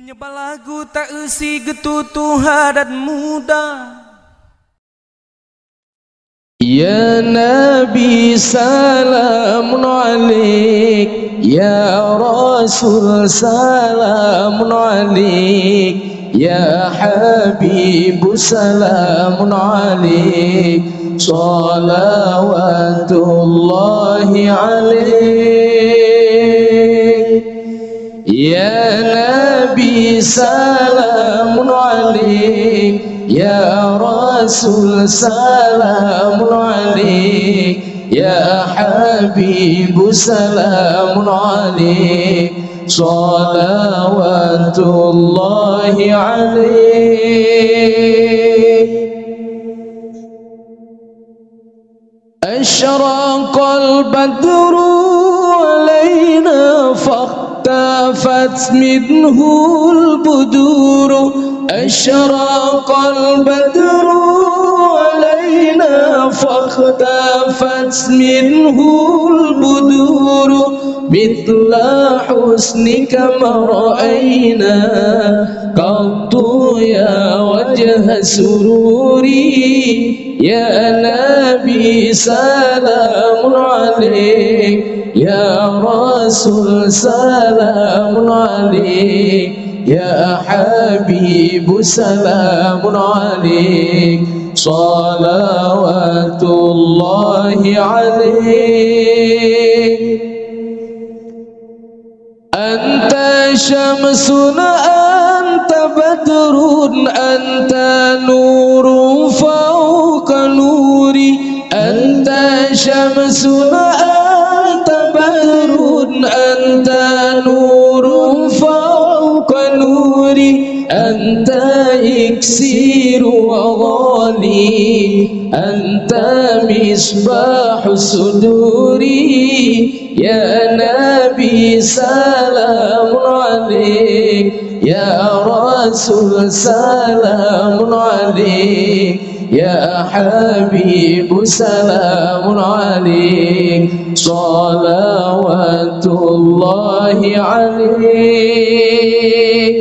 Menyebar lagu tak isi getutuha dan muda. Ya Nabi salamun alaik, Ya Rasul salamun alaik, Ya Habib salamun alaik, salawatullahi alaik. Ya Nabi salamun alaik, Ya Rasul salamun alaik, Ya Habib salamun alaik, salawatullahi alaik. Asyraqal badru alaina fahtafat minhul buduru. Asyraqal badru alaina fahtafat minhul buduru. Mithla husnika ma ra'ayna qattu ya wajha sururi. Ya Nabi salamun alaik, Ya Rasul salamun alaik, Ya Habib salamun alaik, salawatullahi alaik. Anta syamsun anta badrun anta nurun fawqa nuri. Anta syamsun anta badrun anta nurun fawqa nuri. Anta iksiru ghali, anta misbahu suduri. Ya Nabi salamun alaik, Ya Rasul salamun alaik, Ya Habib salamun alaik, salawatullahi alaik.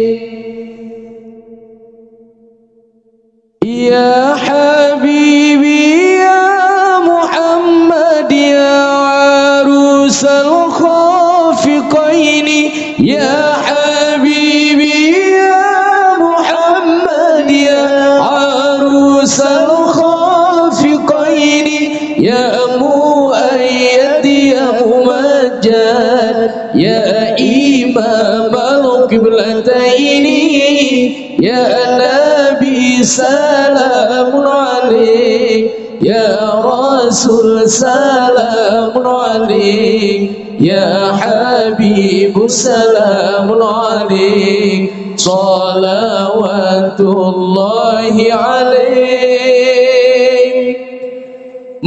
Ya Habibi ya Muhammad ya arusal khafiqaini. Ya Habibi ya Muhammad ya arusal khafiqaini. Ya muayyad ya mumajjad ya imam al-qiblataini. Ya Nabi salamun alaik, Ya Rasul salamun alaik, Ya Habib salamun alaik, salawatullahi alaik.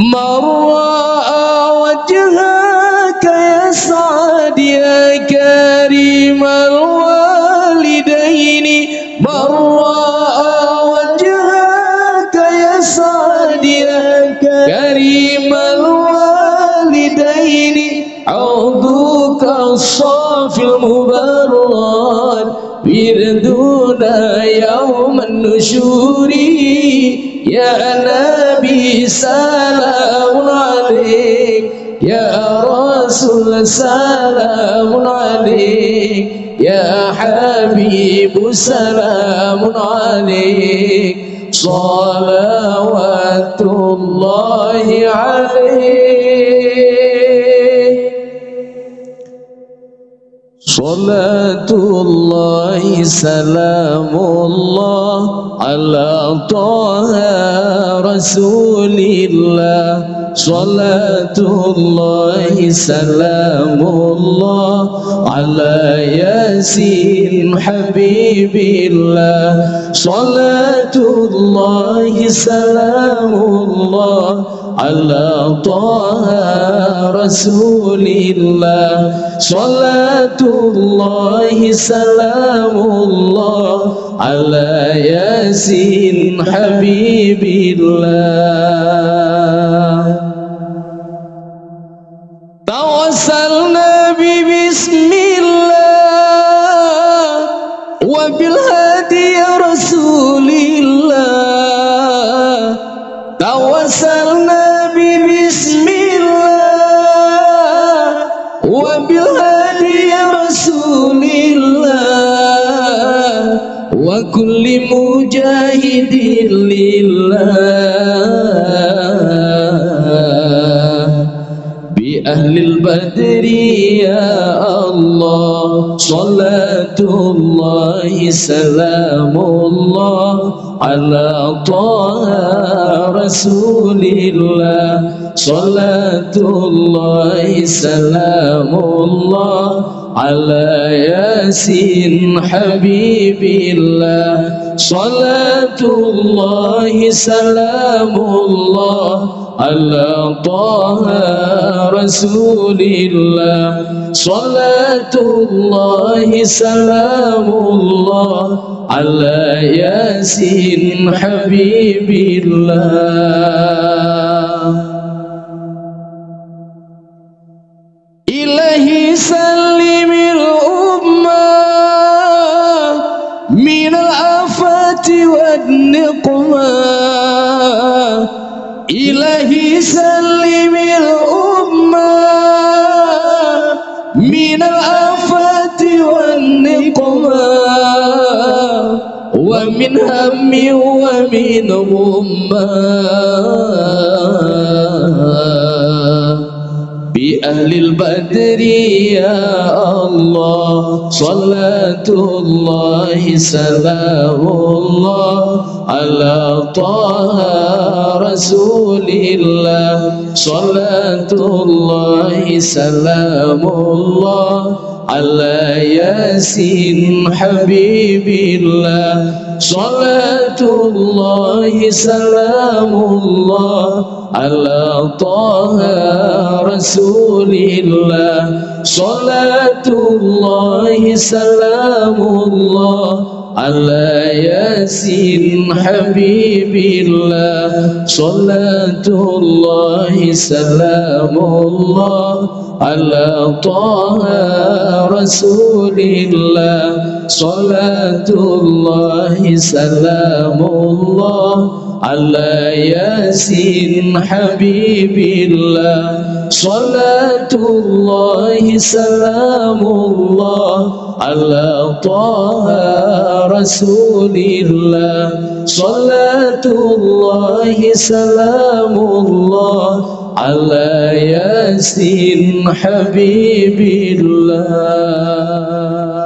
Marra'a wajhaka ya Sa'ad ya karimal walidaini. Marra'a wajhaka ya Sa'ad ya karimal walidaini. Auduka as-safil mubarrad wirduna yawman nusyuri. Ya Nabi salamun alaik, Ya Rasul salamun alaik, Ya Habib salamun alaik, salawatullahi alaik. Salatullahi salamullah ala Taha Rasulillah. Salatullahi salamullah ala Yasin Habibillah. Salatullahi salamullah ala Taha Rasulillah. Salatullahi salamullah ala Yasin Habibillah. Tawassalna bi bismillah وبالهادي يا رسول الله توسلنا ببسم الله وبالهادي يا رسول الله وكل مجاهد لله بأهل البدر يا الله صلاة الله سلام الله على طه رسول الله صلاة الله سلام الله على ياسين حبيب الله صلاة الله سلام الله على طه رسول الله صلاة الله سلام الله على ياسين حبيب الله إلهي سلم الأمة من الآفات والنقمة إلهي سلم الأمة من الآفات والنقمة ومن هم ومن غمة بأهل البدر يا الله صلاة الله سلام الله على طه رسول الله صلاة الله سلام الله على ياسين حبيب الله صلاة الله سلام الله على طه رسول الله صلاة الله سلام الله على ياسين حبيب الله صلاة الله سلام الله على طه رسول الله صلاة الله سلام الله على ياسين حبيب الله صلاة الله سلام الله على طه رسول الله صلاة الله سلام الله على ياسين حبيب الله.